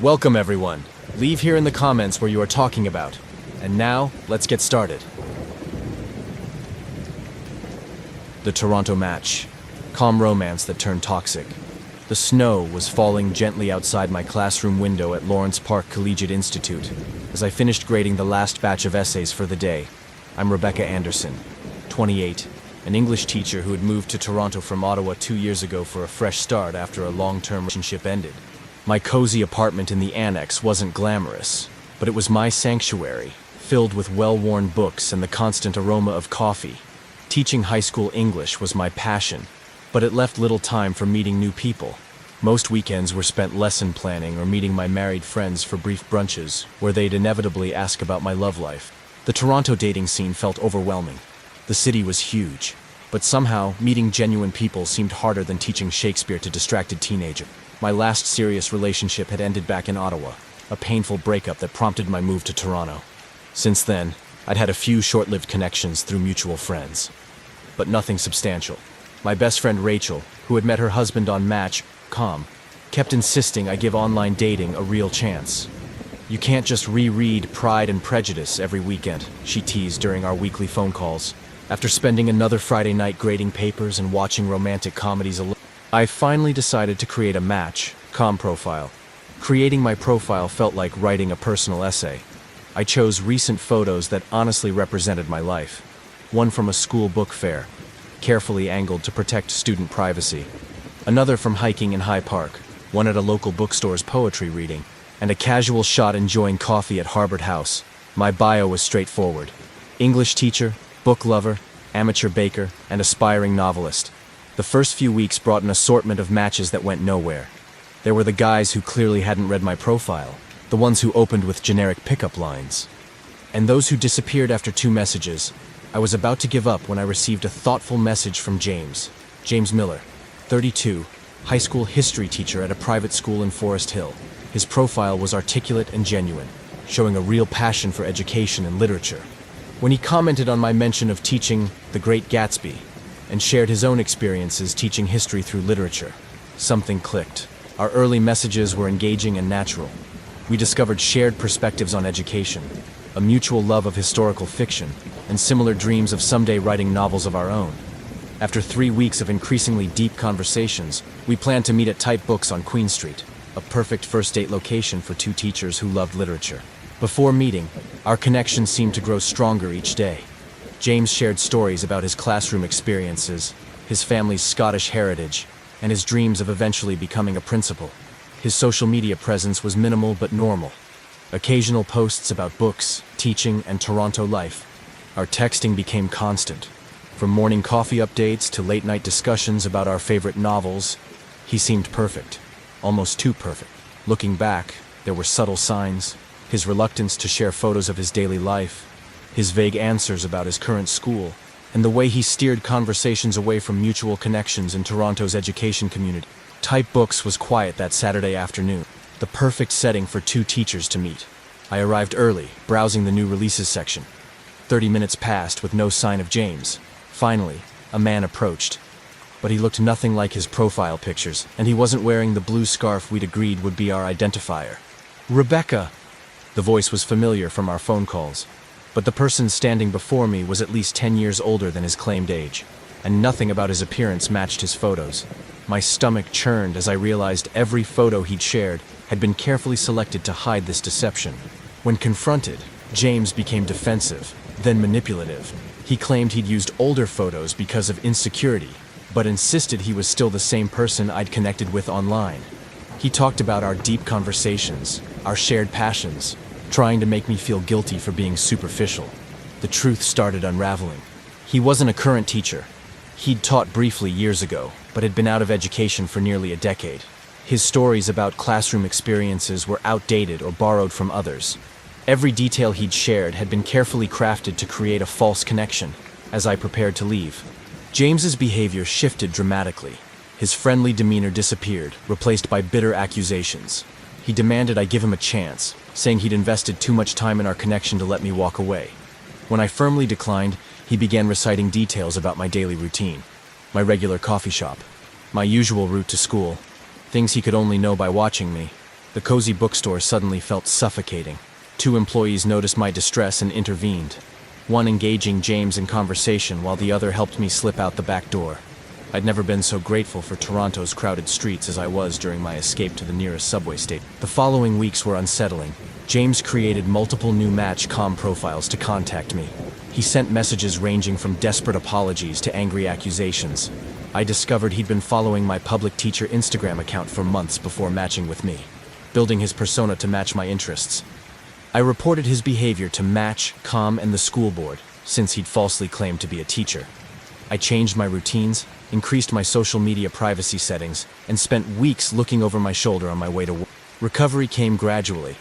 Welcome everyone. Leave here in the comments where you are talking about. And now, let's get started. The Toronto match. Calm romance that turned toxic. The snow was falling gently outside my classroom window at Lawrence Park Collegiate Institute as I finished grading the last batch of essays for the day. I'm Rebecca Anderson, 28, an English teacher who had moved to Toronto from Ottawa 2 years ago for a fresh start after a long-term relationship ended. My cozy apartment in the annex wasn't glamorous, but it was my sanctuary, filled with well-worn books and the constant aroma of coffee. Teaching high school English was my passion, but it left little time for meeting new people. Most weekends were spent lesson planning or meeting my married friends for brief brunches, where they'd inevitably ask about my love life. The Toronto dating scene felt overwhelming. The city was huge, but somehow meeting genuine people seemed harder than teaching Shakespeare to distracted teenagers. My last serious relationship had ended back in Ottawa, a painful breakup that prompted my move to Toronto. Since then, I'd had a few short-lived connections through mutual friends, but nothing substantial. My best friend Rachel, who had met her husband on Match.com, kept insisting I give online dating a real chance. "You can't just reread Pride and Prejudice every weekend," she teased during our weekly phone calls. After spending another Friday night grading papers and watching romantic comedies alone, I finally decided to create a Match.com profile. Creating my profile felt like writing a personal essay. I chose recent photos that honestly represented my life. One from a school book fair, carefully angled to protect student privacy. Another from hiking in High Park, one at a local bookstore's poetry reading, and a casual shot enjoying coffee at Harvard House. My bio was straightforward: English teacher, book lover, amateur baker, and aspiring novelist. The first few weeks brought an assortment of matches that went nowhere. There were the guys who clearly hadn't read my profile, the ones who opened with generic pickup lines, and those who disappeared after 2 messages. I was about to give up when I received a thoughtful message from James Miller, 32, high school history teacher at a private school in Forest Hill. His profile was articulate and genuine, showing a real passion for education and literature. When he commented on my mention of teaching The Great Gatsby and shared his own experiences teaching history through literature, something clicked. Our early messages were engaging and natural. We discovered shared perspectives on education, a mutual love of historical fiction, and similar dreams of someday writing novels of our own. After 3 weeks of increasingly deep conversations, we planned to meet at Type Books on Queen Street, a perfect first date location for 2 teachers who loved literature. Before meeting, our connection seemed to grow stronger each day. James shared stories about his classroom experiences, his family's Scottish heritage, and his dreams of eventually becoming a principal. His social media presence was minimal but normal. Occasional posts about books, teaching, and Toronto life. Our texting became constant. From morning coffee updates to late-night discussions about our favorite novels, he seemed perfect, almost too perfect. Looking back, there were subtle signs: his reluctance to share photos of his daily life, his vague answers about his current school, and the way he steered conversations away from mutual connections in Toronto's education community. Type Books was quiet that Saturday afternoon, the perfect setting for 2 teachers to meet. I arrived early, browsing the new releases section. 30 minutes passed with no sign of James. Finally, a man approached, but he looked nothing like his profile pictures, and he wasn't wearing the blue scarf we'd agreed would be our identifier. "Rebecca!" The voice was familiar from our phone calls, but the person standing before me was at least 10 years older than his claimed age, and nothing about his appearance matched his photos. My stomach churned as I realized every photo he'd shared had been carefully selected to hide this deception. When confronted, James became defensive, then manipulative. He claimed he'd used older photos because of insecurity, but insisted he was still the same person I'd connected with online. He talked about our deep conversations, our shared passions, trying to make me feel guilty for being superficial. The truth started unraveling. He wasn't a current teacher. He'd taught briefly years ago, but had been out of education for nearly a decade. His stories about classroom experiences were outdated or borrowed from others. Every detail he'd shared had been carefully crafted to create a false connection. As I prepared to leave, James's behavior shifted dramatically. His friendly demeanor disappeared, replaced by bitter accusations. He demanded I give him a chance, saying he'd invested too much time in our connection to let me walk away. When I firmly declined, he began reciting details about my daily routine, my regular coffee shop, my usual route to school, things he could only know by watching me. The cozy bookstore suddenly felt suffocating. 2 employees noticed my distress and intervened, one engaging James in conversation while the other helped me slip out the back door. I'd never been so grateful for Toronto's crowded streets as I was during my escape to the nearest subway station. The following weeks were unsettling. James created multiple new Match.com profiles to contact me. He sent messages ranging from desperate apologies to angry accusations. I discovered he'd been following my public teacher Instagram account for months before matching with me, building his persona to match my interests. I reported his behavior to Match.com and the school board, since he'd falsely claimed to be a teacher. I changed my routines, increased my social media privacy settings, and spent weeks looking over my shoulder on my way to work. Recovery came gradually.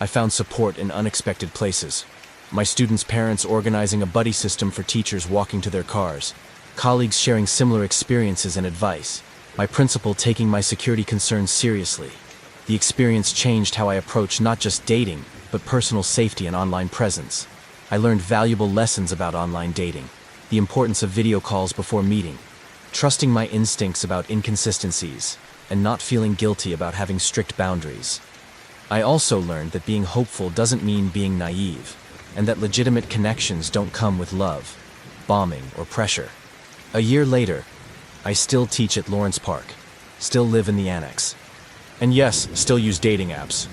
I found support in unexpected places. My students' parents organizing a buddy system for teachers walking to their cars, colleagues sharing similar experiences and advice, my principal taking my security concerns seriously. The experience changed how I approach not just dating, but personal safety and online presence. I learned valuable lessons about online dating, the importance of video calls before meeting, trusting my instincts about inconsistencies, and not feeling guilty about having strict boundaries. I also learned that being hopeful doesn't mean being naive, and that legitimate connections don't come with love, bombing, or pressure. A year later, I still teach at Lawrence Park, still live in the annex, and yes, still use dating apps,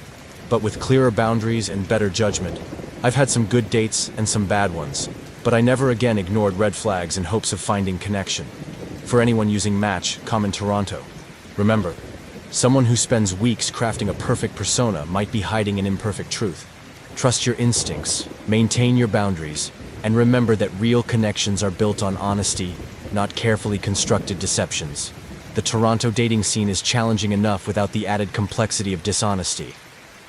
but with clearer boundaries and better judgment. I've had some good dates and some bad ones, but I never again ignored red flags in hopes of finding connection. For anyone using Match.com in Toronto, remember, someone who spends weeks crafting a perfect persona might be hiding an imperfect truth. Trust your instincts, maintain your boundaries, and remember that real connections are built on honesty, not carefully constructed deceptions. The Toronto dating scene is challenging enough without the added complexity of dishonesty.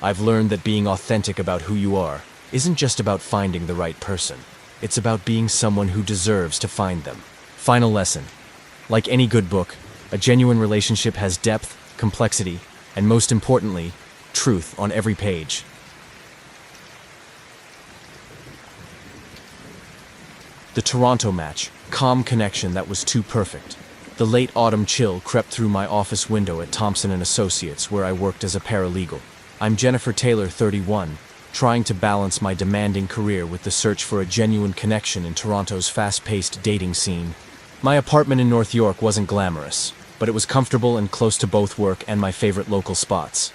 I've learned that being authentic about who you are isn't just about finding the right person. It's about being someone who deserves to find them. Final lesson. Like any good book, a genuine relationship has depth, complexity, and most importantly, truth on every page. The Toronto match, calm connection that was too perfect. The late autumn chill crept through my office window at Thompson & Associates, where I worked as a paralegal. I'm Jennifer Taylor, 31, trying to balance my demanding career with the search for a genuine connection in Toronto's fast-paced dating scene. My apartment in North York wasn't glamorous, but it was comfortable and close to both work and my favorite local spots.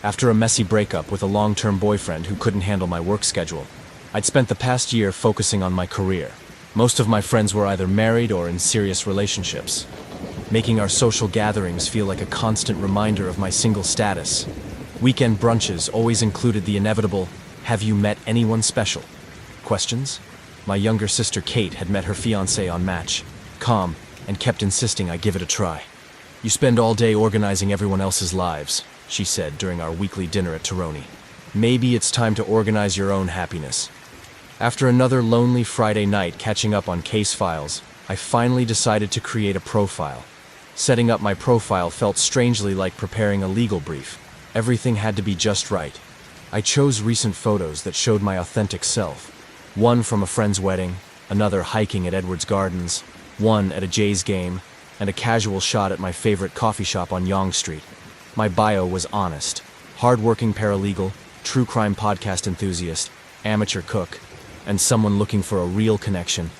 After a messy breakup with a long-term boyfriend who couldn't handle my work schedule, I'd spent the past year focusing on my career. Most of my friends were either married or in serious relationships, making our social gatherings feel like a constant reminder of my single status. Weekend brunches always included the inevitable, "Have you met anyone special?" questions. My younger sister Kate had met her fiancé on Match.com and kept insisting I give it a try. "You spend all day organizing everyone else's lives," she said during our weekly dinner at Toroni. "Maybe it's time to organize your own happiness." After another lonely Friday night catching up on case files, I finally decided to create a profile. Setting up my profile felt strangely like preparing a legal brief. Everything had to be just right. I chose recent photos that showed my authentic self. One from a friend's wedding, another hiking at Edwards Gardens, one at a Jays game, and a casual shot at my favorite coffee shop on Yonge Street. My bio was honest. Hard-working paralegal, true crime podcast enthusiast, amateur cook, and someone looking for a real connection.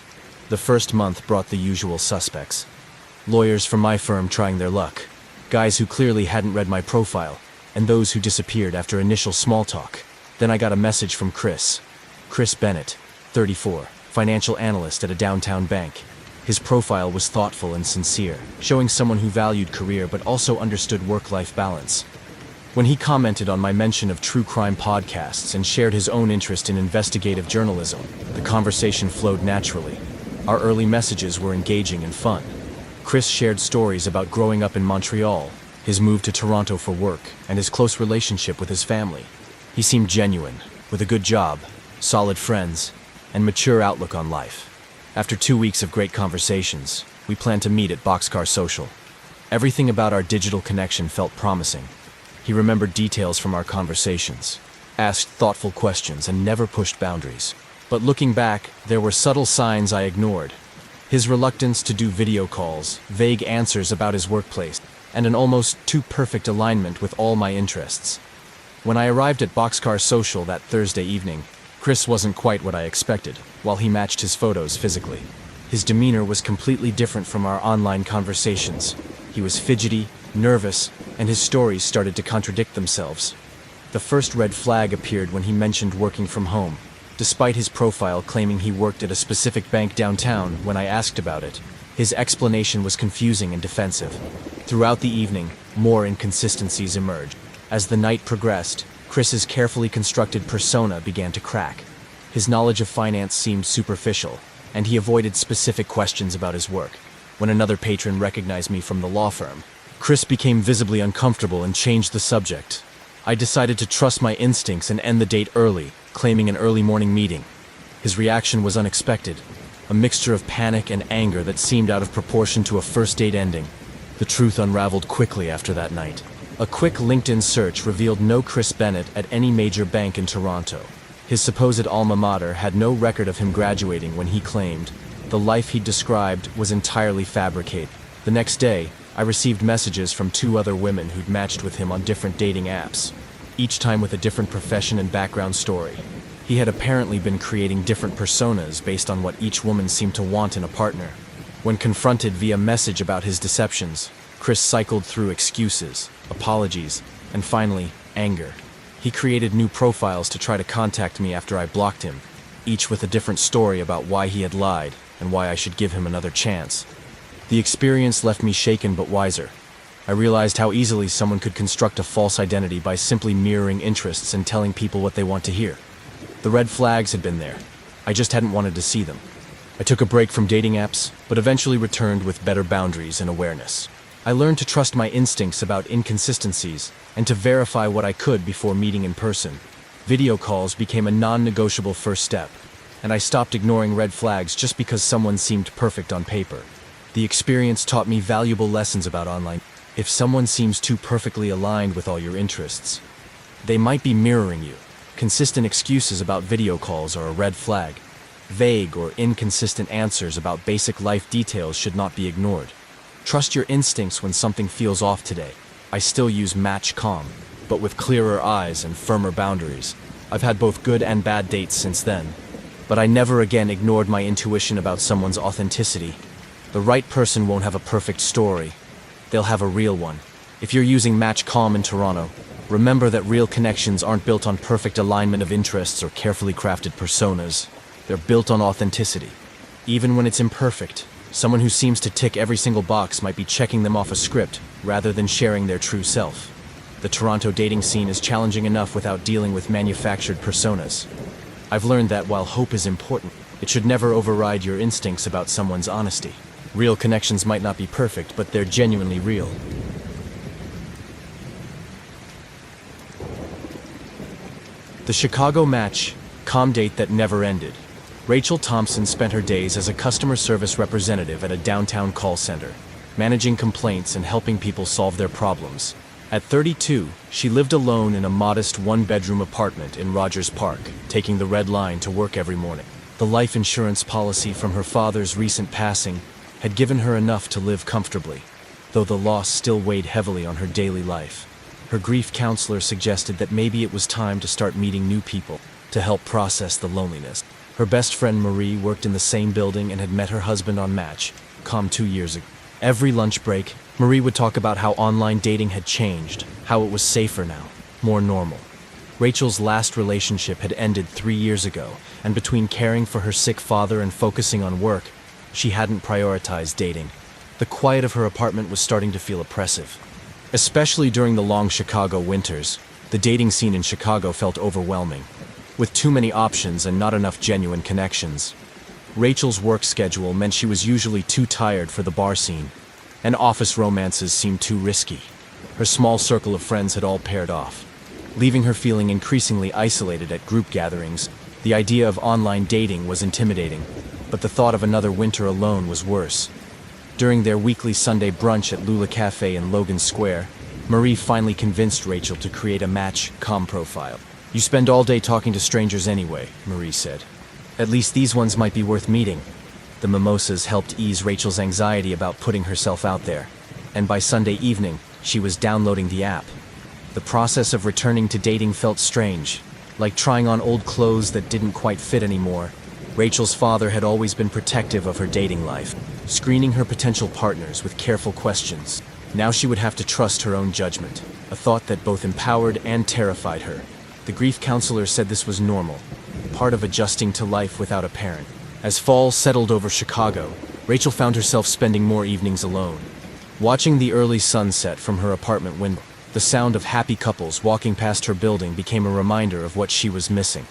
The first month brought the usual suspects. Lawyers from my firm trying their luck, guys who clearly hadn't read my profile, and those who disappeared after initial small talk. Then I got a message from Chris Bennett, 34, financial analyst at a downtown bank. His profile was thoughtful and sincere, showing someone who valued career but also understood work-life balance. When he commented on my mention of true crime podcasts and shared his own interest in investigative journalism, the conversation flowed naturally. Our early messages were engaging and fun. Chris shared stories about growing up in Montreal, his move to Toronto for work, and his close relationship with his family. He seemed genuine, with a good job, solid friends, and mature outlook on life. After 2 weeks of great conversations, we planned to meet at Boxcar Social. Everything about our digital connection felt promising. He remembered details from our conversations, asked thoughtful questions, and never pushed boundaries. But looking back, there were subtle signs I ignored. His reluctance to do video calls, vague answers about his workplace, and an almost too perfect alignment with all my interests. When I arrived at Boxcar Social that Thursday evening, Chris wasn't quite what I expected, while he matched his photos physically. His demeanor was completely different from our online conversations. He was fidgety, nervous, and his stories started to contradict themselves. The first red flag appeared when he mentioned working from home, despite his profile claiming he worked at a specific bank downtown. When I asked about it, his explanation was confusing and defensive. Throughout the evening, more inconsistencies emerged. As the night progressed, Chris's carefully constructed persona began to crack. His knowledge of finance seemed superficial, and he avoided specific questions about his work. When another patron recognized me from the law firm, Chris became visibly uncomfortable and changed the subject. I decided to trust my instincts and end the date early, claiming an early morning meeting. His reaction was unexpected, a mixture of panic and anger that seemed out of proportion to a first date ending. The truth unraveled quickly after that night. A quick LinkedIn search revealed no Chris Bennett at any major bank in Toronto. His supposed alma mater had no record of him graduating when he claimed the life he described was entirely fabricated. The next day, I received messages from 2 other women who'd matched with him on different dating apps, each time with a different profession and background story. He had apparently been creating different personas based on what each woman seemed to want in a partner. When confronted via message about his deceptions, Chris cycled through excuses, apologies, and finally, anger. He created new profiles to try to contact me after I blocked him, each with a different story about why he had lied and why I should give him another chance. The experience left me shaken but wiser. I realized how easily someone could construct a false identity by simply mirroring interests and telling people what they want to hear. The red flags had been there. I just hadn't wanted to see them. I took a break from dating apps, but eventually returned with better boundaries and awareness. I learned to trust my instincts about inconsistencies and to verify what I could before meeting in person. Video calls became a non-negotiable first step, and I stopped ignoring red flags just because someone seemed perfect on paper. The experience taught me valuable lessons about online. If someone seems too perfectly aligned with all your interests, they might be mirroring you. Consistent excuses about video calls are a red flag. Vague or inconsistent answers about basic life details should not be ignored. Trust your instincts when something feels off today. I still use Match Calm, but with clearer eyes and firmer boundaries. I've had both good and bad dates since then, but I never again ignored my intuition about someone's authenticity. The right person won't have a perfect story. They'll have a real one. If you're using Match Calm in Toronto, remember that real connections aren't built on perfect alignment of interests or carefully crafted personas. They're built on authenticity. Even when it's imperfect, someone who seems to tick every single box might be checking them off a script rather than sharing their true self. The Toronto dating scene is challenging enough without dealing with manufactured personas. I've learned that while hope is important, it should never override your instincts about someone's honesty. Real connections might not be perfect, but they're genuinely real. The Chicago Match, calm date that never ended. Rachel Thompson spent her days as a customer service representative at a downtown call center, managing complaints and helping people solve their problems. At 32, she lived alone in a modest 1-bedroom apartment in Rogers Park, taking the Red Line to work every morning. The life insurance policy from her father's recent passing had given her enough to live comfortably, though the loss still weighed heavily on her daily life. Her grief counselor suggested that maybe it was time to start meeting new people to help process the loneliness. Her best friend Marie worked in the same building and had met her husband on Match Calm 2 years ago. Every lunch break, Marie would talk about how online dating had changed, how it was safer now, more normal. Rachel's last relationship had ended 3 years ago, and between caring for her sick father and focusing on work, she hadn't prioritized dating. The quiet of her apartment was starting to feel oppressive. Especially during the long Chicago winters, the dating scene in Chicago felt overwhelming. With too many options and not enough genuine connections. Rachel's work schedule meant she was usually too tired for the bar scene, and office romances seemed too risky. Her small circle of friends had all paired off, leaving her feeling increasingly isolated at group gatherings. The idea of online dating was intimidating, but the thought of another winter alone was worse. During their weekly Sunday brunch at Lula Cafe in Logan Square, Marie finally convinced Rachel to create a Match Calm profile. "You spend all day talking to strangers anyway," Marie said. "At least these ones might be worth meeting." The mimosas helped ease Rachel's anxiety about putting herself out there, and by Sunday evening, she was downloading the app. The process of returning to dating felt strange, like trying on old clothes that didn't quite fit anymore. Rachel's father had always been protective of her dating life, screening her potential partners with careful questions. Now she would have to trust her own judgment, a thought that both empowered and terrified her. The grief counselor said this was normal, part of adjusting to life without a parent. As fall settled over Chicago, Rachel found herself spending more evenings alone, watching the early sunset from her apartment window. The sound of happy couples walking past her building became a reminder of what she was missing.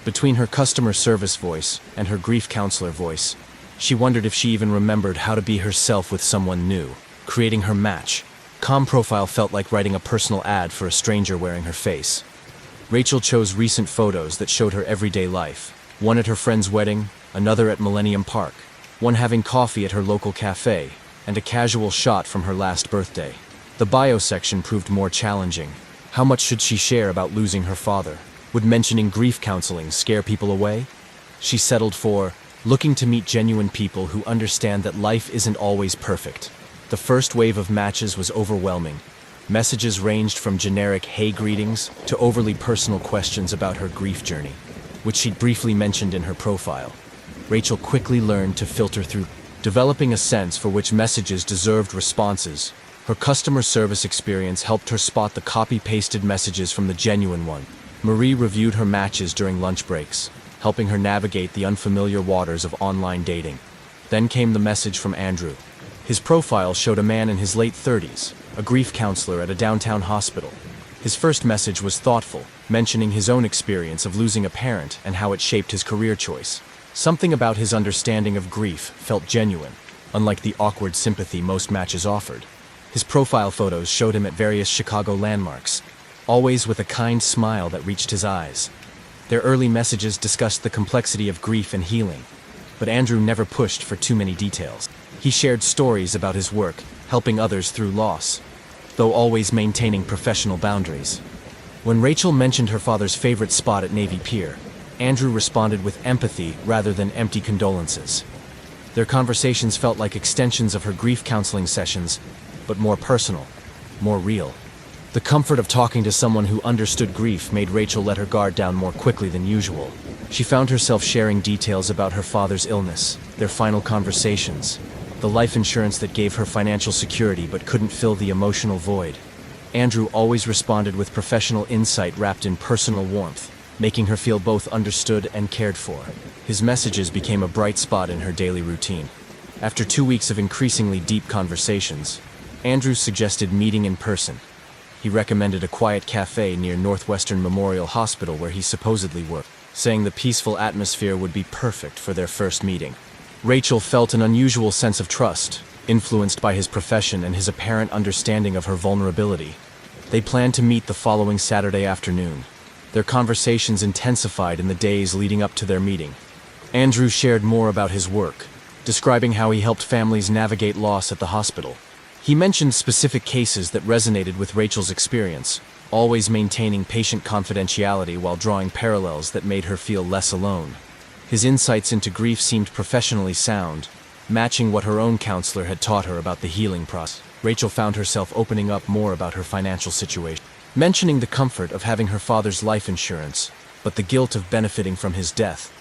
Between her customer service voice and her grief counselor voice, she wondered if she even remembered how to be herself with someone new. Creating her match, Profile felt like writing a personal ad for a stranger wearing her face. Rachel chose recent photos that showed her everyday life, one at her friend's wedding, another at Millennium Park, one having coffee at her local cafe, and a casual shot from her last birthday. The bio section proved more challenging. How much should she share about losing her father? Would mentioning grief counseling scare people away? She settled for looking to meet genuine people who understand that life isn't always perfect. The first wave of matches was overwhelming. Messages ranged from generic "hey greetings" to overly personal questions about her grief journey, which she'd briefly mentioned in her profile. Rachel quickly learned to filter through, developing a sense for which messages deserved responses. Her customer service experience helped her spot the copy-pasted messages from the genuine one. Marie reviewed her matches during lunch breaks, helping her navigate the unfamiliar waters of online dating. Then came the message from Andrew. His profile showed a man in his late 30s, a grief counselor at a downtown hospital. His first message was thoughtful, mentioning his own experience of losing a parent and how it shaped his career choice. Something about his understanding of grief felt genuine, unlike the awkward sympathy most matches offered. His profile photos showed him at various Chicago landmarks, always with a kind smile that reached his eyes. Their early messages discussed the complexity of grief and healing, but Andrew never pushed for too many details. He shared stories about his work, helping others through loss, though always maintaining professional boundaries. When Rachel mentioned her father's favorite spot at Navy Pier, Andrew responded with empathy rather than empty condolences. Their conversations felt like extensions of her grief counseling sessions, but more personal, more real. The comfort of talking to someone who understood grief made Rachel let her guard down more quickly than usual. She found herself sharing details about her father's illness, their final conversations, the life insurance that gave her financial security but couldn't fill the emotional void. Andrew always responded with professional insight wrapped in personal warmth, making her feel both understood and cared for. His messages became a bright spot in her daily routine. After 2 weeks of increasingly deep conversations, Andrew suggested meeting in person. He recommended a quiet cafe near Northwestern Memorial Hospital where he supposedly worked, saying the peaceful atmosphere would be perfect for their first meeting. Rachel felt an unusual sense of trust, influenced by his profession and his apparent understanding of her vulnerability. They planned to meet the following Saturday afternoon. Their conversations intensified in the days leading up to their meeting. Andrew shared more about his work, describing how he helped families navigate loss at the hospital. He mentioned specific cases that resonated with Rachel's experience, always maintaining patient confidentiality while drawing parallels that made her feel less alone. His insights into grief seemed professionally sound, matching what her own counselor had taught her about the healing process. Rachel found herself opening up more about her financial situation, mentioning the comfort of having her father's life insurance, but the guilt of benefiting from his death.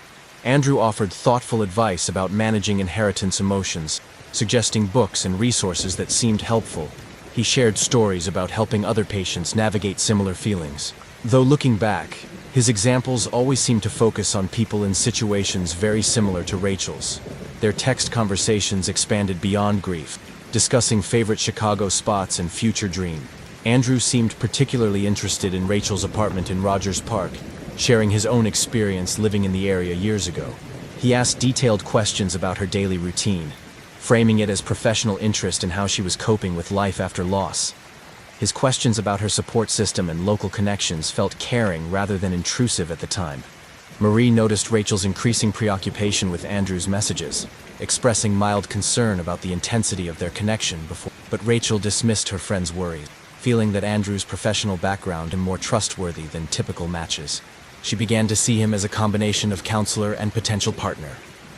Andrew offered thoughtful advice about managing inheritance emotions, suggesting books and resources that seemed helpful. He shared stories about helping other patients navigate similar feelings. Though looking back, his examples always seemed to focus on people in situations very similar to Rachel's. Their text conversations expanded beyond grief, discussing favorite Chicago spots and future dreams. Andrew seemed particularly interested in Rachel's apartment in Rogers Park, sharing his own experience living in the area years ago. He asked detailed questions about her daily routine, framing it as professional interest in how she was coping with life after loss. His questions about her support system and local connections felt caring rather than intrusive at the time. Marie noticed Rachel's increasing preoccupation with Andrew's messages, expressing mild concern about the intensity of their connection before. But Rachel dismissed her friend's worries, feeling that Andrew's professional background and more trustworthy than typical matches. She began to see him as a combination of counselor and potential partner,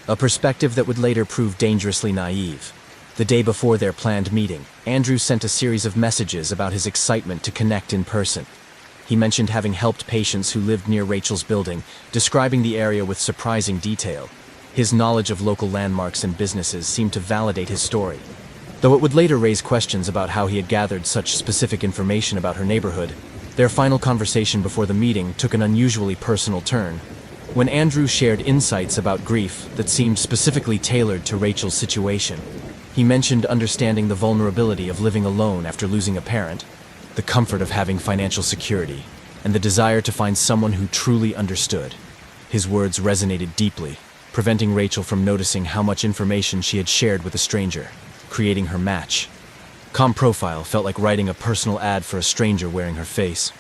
a perspective that would later prove dangerously naive. The day before their planned meeting, Andrew sent a series of messages about his excitement to connect in person. He mentioned having helped patients who lived near Rachel's building, describing the area with surprising detail. His knowledge of local landmarks and businesses seemed to validate his story, though it would later raise questions about how he had gathered such specific information about her neighborhood. Their final conversation before the meeting took an unusually personal turn, when Andrew shared insights about grief that seemed specifically tailored to Rachel's situation. He mentioned understanding the vulnerability of living alone after losing a parent, the comfort of having financial security, and the desire to find someone who truly understood. His words resonated deeply, preventing Rachel from noticing how much information she had shared with a stranger, creating her match. Profile felt like writing a personal ad for a stranger wearing her face.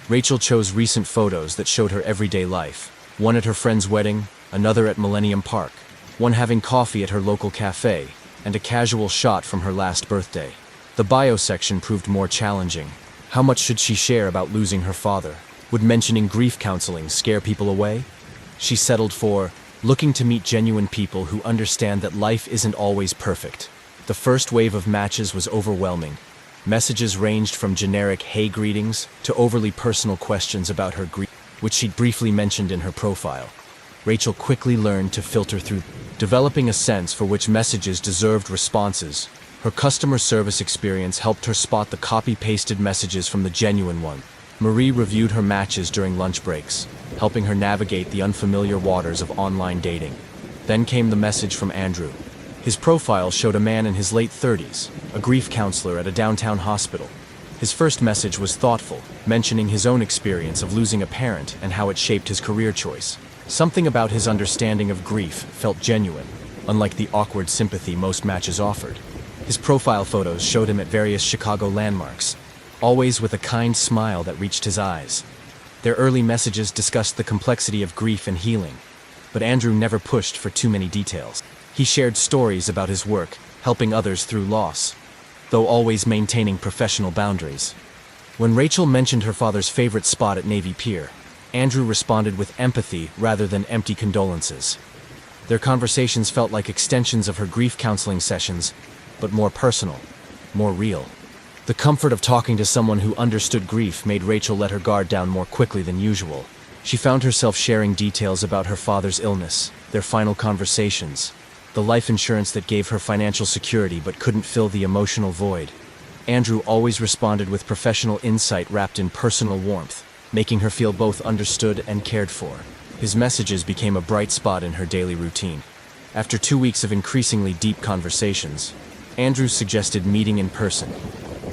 Rachel chose recent photos that showed her everyday life, one at her friend's wedding, another at Millennium Park, one having coffee at her local cafe, and a casual shot from her last birthday. The bio section proved more challenging. How much should she share about losing her father? Would mentioning grief counseling scare people away? She settled for looking to meet genuine people who understand that life isn't always perfect. The first wave of matches was overwhelming. Messages ranged from generic "hey" greetings to overly personal questions about her grief, which she'd briefly mentioned in her profile. Rachel quickly learned to filter through, developing a sense for which messages deserved responses. Her customer service experience helped her spot the copy-pasted messages from the genuine one. Marie reviewed her matches during lunch breaks, helping her navigate the unfamiliar waters of online dating. Then came the message from Andrew. His profile showed a man in his late 30s, a grief counselor at a downtown hospital. His first message was thoughtful, mentioning his own experience of losing a parent and how it shaped his career choice. Something about his understanding of grief felt genuine, unlike the awkward sympathy most matches offered. His profile photos showed him at various Chicago landmarks, always with a kind smile that reached his eyes. Their early messages discussed the complexity of grief and healing, but Andrew never pushed for too many details. He shared stories about his work, helping others through loss, though always maintaining professional boundaries. When Rachel mentioned her father's favorite spot at Navy Pier, Andrew responded with empathy rather than empty condolences. Their conversations felt like extensions of her grief counseling sessions, but more personal, more real. The comfort of talking to someone who understood grief made Rachel let her guard down more quickly than usual. She found herself sharing details about her father's illness, their final conversations, the life insurance that gave her financial security but couldn't fill the emotional void. Andrew always responded with professional insight wrapped in personal warmth, making her feel both understood and cared for. His messages became a bright spot in her daily routine. After 2 weeks of increasingly deep conversations, Andrew suggested meeting in person.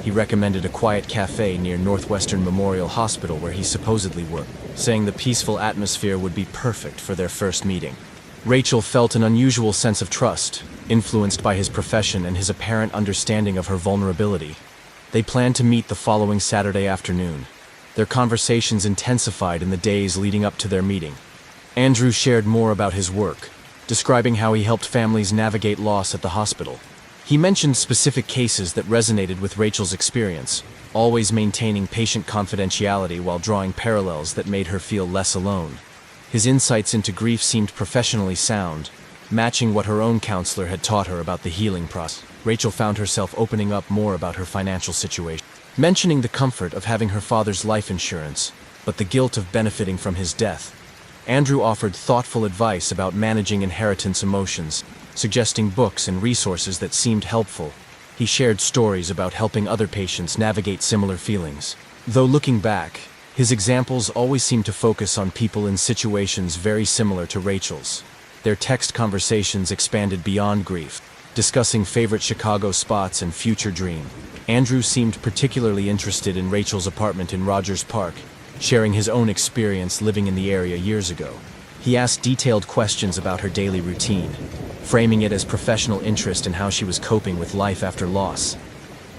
He recommended a quiet cafe near Northwestern Memorial Hospital where he supposedly worked, saying the peaceful atmosphere would be perfect for their first meeting. Rachel felt an unusual sense of trust, influenced by his profession and his apparent understanding of her vulnerability. They planned to meet the following Saturday afternoon. Their conversations intensified in the days leading up to their meeting. Andrew shared more about his work, describing how he helped families navigate loss at the hospital. He mentioned specific cases that resonated with Rachel's experience, always maintaining patient confidentiality while drawing parallels that made her feel less alone. His insights into grief seemed professionally sound, matching what her own counselor had taught her about the healing process. Rachel found herself opening up more about her financial situation, mentioning the comfort of having her father's life insurance, but the guilt of benefiting from his death. Andrew offered thoughtful advice about managing inheritance emotions, suggesting books and resources that seemed helpful. He shared stories about helping other patients navigate similar feelings. Though looking back, his examples always seemed to focus on people in situations very similar to Rachel's. Their text conversations expanded beyond grief, discussing favorite Chicago spots and future dreams. Andrew seemed particularly interested in Rachel's apartment in Rogers Park, sharing his own experience living in the area years ago. He asked detailed questions about her daily routine, framing it as professional interest in how she was coping with life after loss.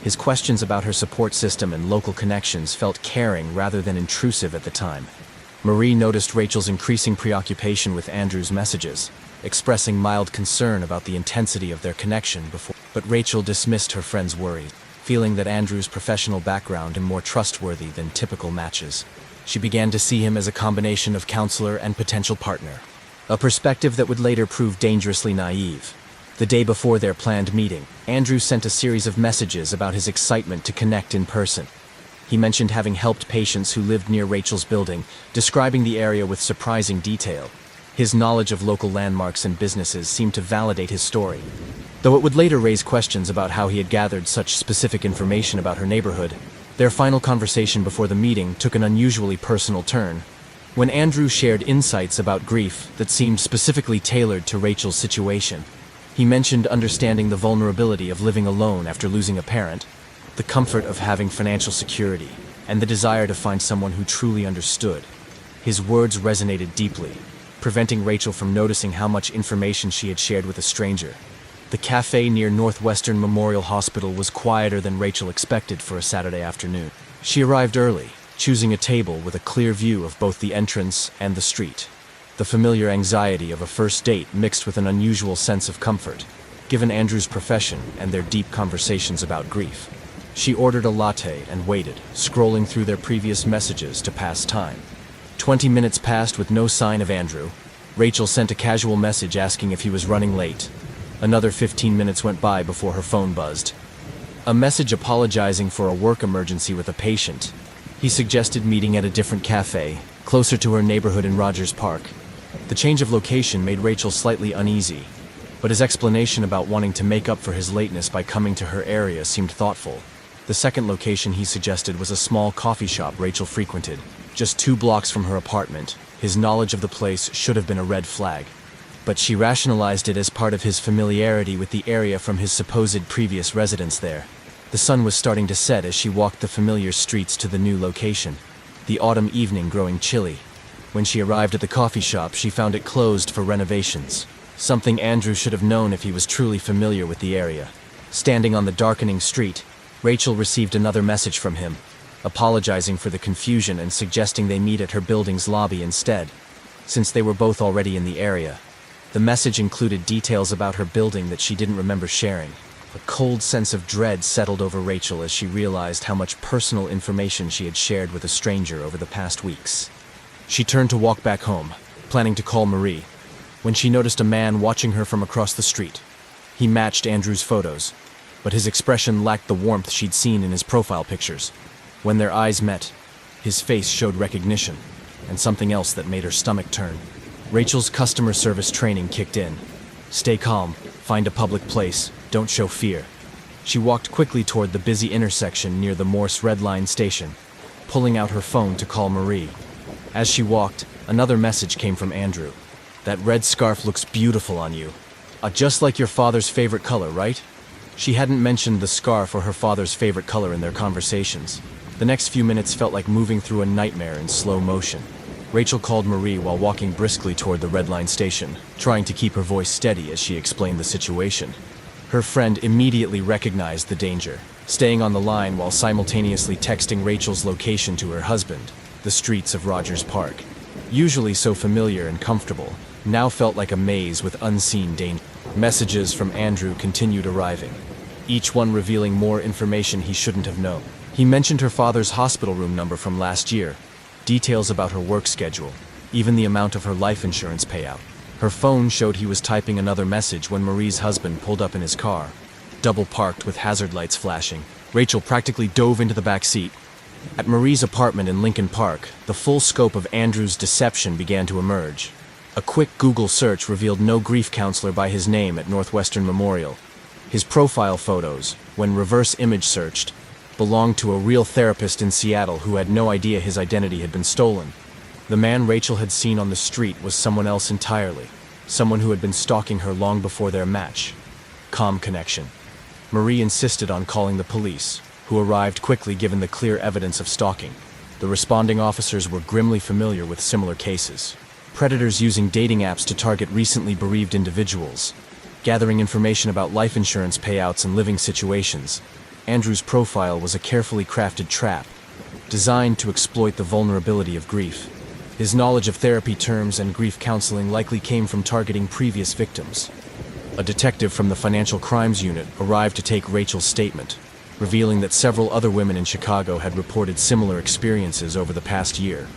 His questions about her support system and local connections felt caring rather than intrusive at the time. Marie noticed Rachel's increasing preoccupation with Andrew's messages, expressing mild concern about the intensity of their connection before. But Rachel dismissed her friend's worries, feeling that Andrew's professional background was more trustworthy than typical matches. She began to see him as a combination of counselor and potential partner, a perspective that would later prove dangerously naive. The day before their planned meeting, Andrew sent a series of messages about his excitement to connect in person. He mentioned having helped patients who lived near Rachel's building, describing the area with surprising detail. His knowledge of local landmarks and businesses seemed to validate his story, though it would later raise questions about how he had gathered such specific information about her neighborhood. Their final conversation before the meeting took an unusually personal turn, when Andrew shared insights about grief that seemed specifically tailored to Rachel's situation. He mentioned understanding the vulnerability of living alone after losing a parent, the comfort of having financial security, and the desire to find someone who truly understood. His words resonated deeply, preventing Rachel from noticing how much information she had shared with a stranger. The cafe near Northwestern Memorial Hospital was quieter than Rachel expected for a Saturday afternoon. She arrived early, choosing a table with a clear view of both the entrance and the street. The familiar anxiety of a first date mixed with an unusual sense of comfort, given Andrew's profession and their deep conversations about grief. She ordered a latte and waited, scrolling through their previous messages to pass time. 20 minutes passed with no sign of Andrew. Rachel sent a casual message asking if he was running late. Another 15 minutes went by before her phone buzzed. A message apologizing for a work emergency with a patient. He suggested meeting at a different cafe, closer to her neighborhood in Rogers Park. The change of location made Rachel slightly uneasy, but his explanation about wanting to make up for his lateness by coming to her area seemed thoughtful. The second location he suggested was a small coffee shop Rachel frequented, just 2 blocks from her apartment. His knowledge of the place should have been a red flag, but she rationalized it as part of his familiarity with the area from his supposed previous residence there. The sun was starting to set as she walked the familiar streets to the new location, the autumn evening growing chilly. When she arrived at the coffee shop, she found it closed for renovations, something Andrew should have known if he was truly familiar with the area. Standing on the darkening street, Rachel received another message from him, apologizing for the confusion and suggesting they meet at her building's lobby instead, since they were both already in the area. The message included details about her building that she didn't remember sharing. A cold sense of dread settled over Rachel as she realized how much personal information she had shared with a stranger over the past weeks. She turned to walk back home, planning to call Marie, when she noticed a man watching her from across the street. He matched Andrew's photos, but his expression lacked the warmth she'd seen in his profile pictures. When their eyes met, his face showed recognition, and something else that made her stomach turn. Rachel's customer service training kicked in. Stay calm, find a public place, don't show fear. She walked quickly toward the busy intersection near the Morse Red Line station, pulling out her phone to call Marie. As she walked, another message came from Andrew. That red scarf looks beautiful on you. Just like your father's favorite color, right? She hadn't mentioned the scarf or her father's favorite color in their conversations. The next few minutes felt like moving through a nightmare in slow motion. Rachel called Marie while walking briskly toward the Red Line station, trying to keep her voice steady as she explained the situation. Her friend immediately recognized the danger, staying on the line while simultaneously texting Rachel's location to her husband. The streets of Rogers Park, usually so familiar and comfortable, now felt like a maze with unseen danger. Messages from Andrew continued arriving, each one revealing more information he shouldn't have known. He mentioned her father's hospital room number from last year, details about her work schedule, even the amount of her life insurance payout. Her phone showed he was typing another message when Marie's husband pulled up in his car, double parked with hazard lights flashing. Rachel practically dove into the back seat. At Marie's apartment in Lincoln Park, the full scope of Andrew's deception began to emerge. A quick Google search revealed no grief counselor by his name at Northwestern Memorial. His profile photos, when reverse image searched, belonged to a real therapist in Seattle who had no idea his identity had been stolen. The man Rachel had seen on the street was someone else entirely, someone who had been stalking her long before their match. Calm connection. Marie insisted on calling the police, who arrived quickly given the clear evidence of stalking. The responding officers were grimly familiar with similar cases. Predators using dating apps to target recently bereaved individuals, gathering information about life insurance payouts and living situations. Andrew's profile was a carefully crafted trap, designed to exploit the vulnerability of grief. His knowledge of therapy terms and grief counseling likely came from targeting previous victims. A detective from the Financial Crimes Unit arrived to take Rachel's statement, revealing that several other women in Chicago had reported similar experiences over the past year.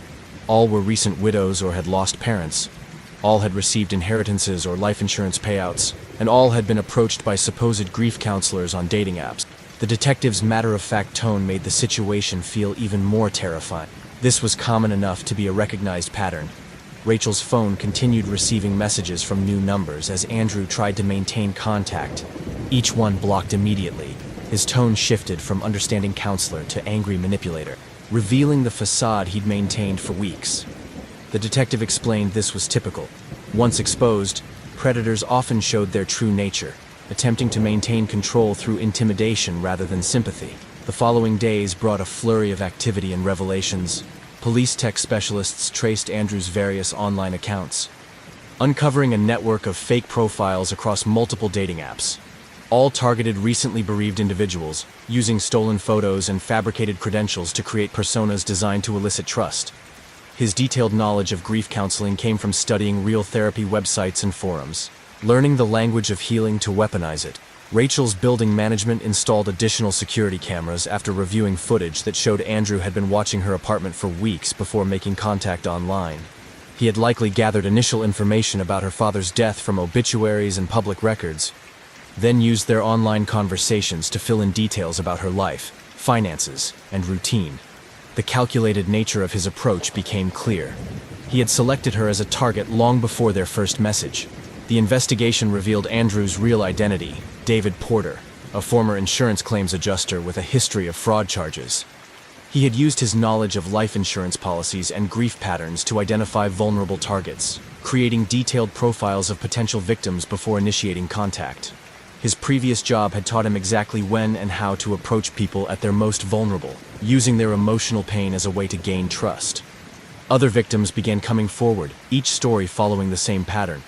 All were recent widows or had lost parents, All had received inheritances or life insurance payouts, and all had been approached by supposed grief counselors on dating apps. The detective's matter-of-fact tone made the situation feel even more terrifying. This was common enough to be a recognized pattern. Rachel's phone continued receiving messages from new numbers as Andrew tried to maintain contact, each one blocked immediately. His tone shifted from understanding counselor to angry manipulator, revealing the facade he'd maintained for weeks. The detective explained this was typical. Once exposed, predators often showed their true nature, attempting to maintain control through intimidation rather than sympathy. The following days brought a flurry of activity and revelations. Police tech specialists traced Andrew's various online accounts, uncovering a network of fake profiles across multiple dating apps. All targeted recently bereaved individuals, using stolen photos and fabricated credentials to create personas designed to elicit trust. His detailed knowledge of grief counseling came from studying real therapy websites and forums, learning the language of healing to weaponize it. Rachel's building management installed additional security cameras after reviewing footage that showed Andrew had been watching her apartment for weeks before making contact online. He had likely gathered initial information about her father's death from obituaries and public records, then used their online conversations to fill in details about her life, finances, and routine. The calculated nature of his approach became clear. He had selected her as a target long before their first message. The investigation revealed Andrew's real identity, David Porter, a former insurance claims adjuster with a history of fraud charges. He had used his knowledge of life insurance policies and grief patterns to identify vulnerable targets, creating detailed profiles of potential victims before initiating contact. His previous job had taught him exactly when and how to approach people at their most vulnerable, using their emotional pain as a way to gain trust. Other victims began coming forward, each story following the same pattern.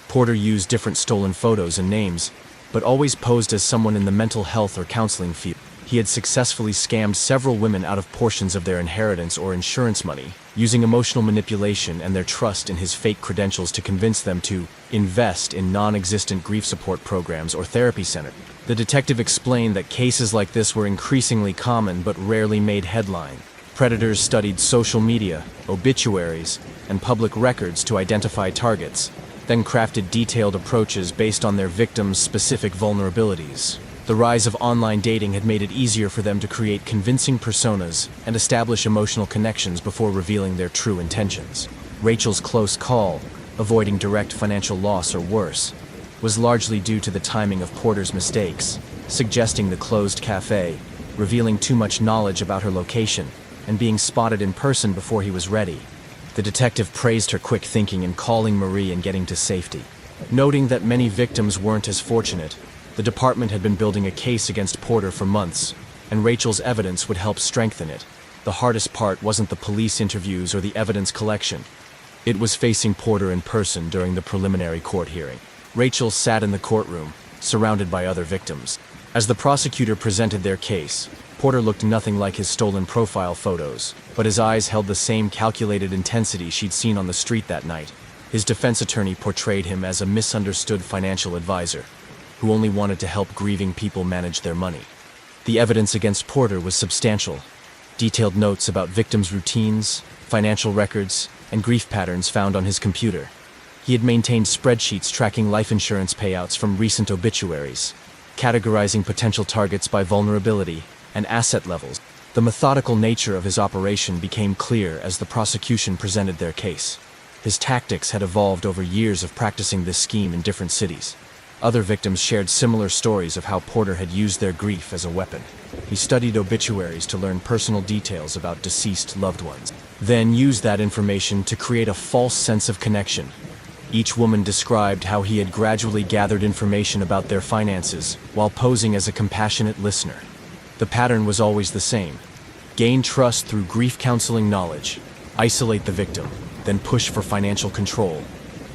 Porter used different stolen photos and names, but always posed as someone in the mental health or counseling field. He had successfully scammed several women out of portions of their inheritance or insurance money, using emotional manipulation and their trust in his fake credentials to convince them to invest in non-existent grief support programs or therapy centers. The detective explained that cases like this were increasingly common but rarely made headline. Predators studied social media, obituaries, and public records to identify targets, then crafted detailed approaches based on their victims' specific vulnerabilities. The rise of online dating had made it easier for them to create convincing personas and establish emotional connections before revealing their true intentions. Rachel's close call, avoiding direct financial loss or worse, was largely due to the timing of Porter's mistakes, suggesting the closed cafe, revealing too much knowledge about her location, and being spotted in person before he was ready. The detective praised her quick thinking in calling Marie and getting to safety. Noting that many victims weren't as fortunate, the department had been building a case against Porter for months, and Rachel's evidence would help strengthen it. The hardest part wasn't the police interviews or the evidence collection. It was facing Porter in person during the preliminary court hearing. Rachel sat in the courtroom, surrounded by other victims. As the prosecutor presented their case, Porter looked nothing like his stolen profile photos, but his eyes held the same calculated intensity she'd seen on the street that night. His defense attorney portrayed him as a misunderstood financial advisor, who only wanted to help grieving people manage their money. The evidence against Porter was substantial. Detailed notes about victims' routines, financial records, and grief patterns found on his computer. He had maintained spreadsheets tracking life insurance payouts from recent obituaries, categorizing potential targets by vulnerability and asset levels. The methodical nature of his operation became clear as the prosecution presented their case. His tactics had evolved over years of practicing this scheme in different cities. Other victims shared similar stories of how Porter had used their grief as a weapon. He studied obituaries to learn personal details about deceased loved ones, then used that information to create a false sense of connection. Each woman described how he had gradually gathered information about their finances while posing as a compassionate listener. The pattern was always the same: gain trust through grief counseling knowledge, isolate the victim, then push for financial control.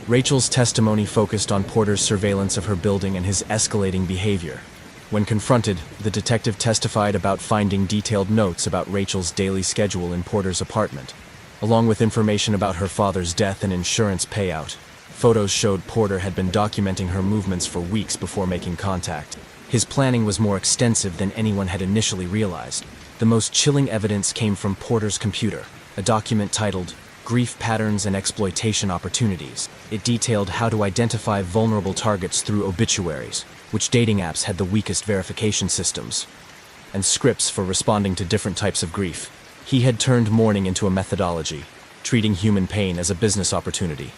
Rachel's testimony focused on Porter's surveillance of her building and his escalating behavior. When confronted, the detective testified about finding detailed notes about Rachel's daily schedule in Porter's apartment, along with information about her father's death and insurance payout. Photos showed Porter had been documenting her movements for weeks before making contact. His planning was more extensive than anyone had initially realized. The most chilling evidence came from Porter's computer, a document titled Grief Patterns and Exploitation Opportunities. It detailed how to identify vulnerable targets through obituaries, which dating apps had the weakest verification systems, and scripts for responding to different types of grief. He had turned mourning into a methodology, treating human pain as a business opportunity.